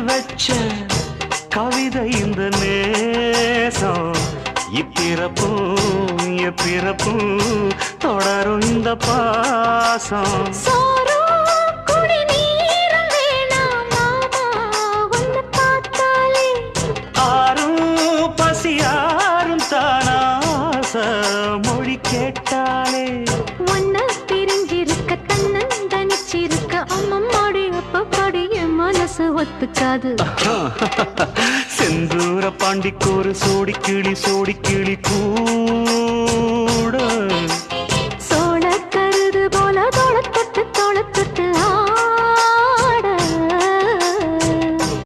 வச்ச கவிதை இந்த நேசம் இப்பிறப்பும் எப்பிறப்பும் தொடரும் இந்த பாசம் மொழி கேட்டாலே ஒன்ன பிரிஞ்சிருக்க தன்னந்தனிச்சிருக்க அம்மம்மாடி அப்பப்பாடி என் மனசு ஒத்துக்காது செந்தூர பாண்டிக்கு ஒரு சோடி கிளி கூட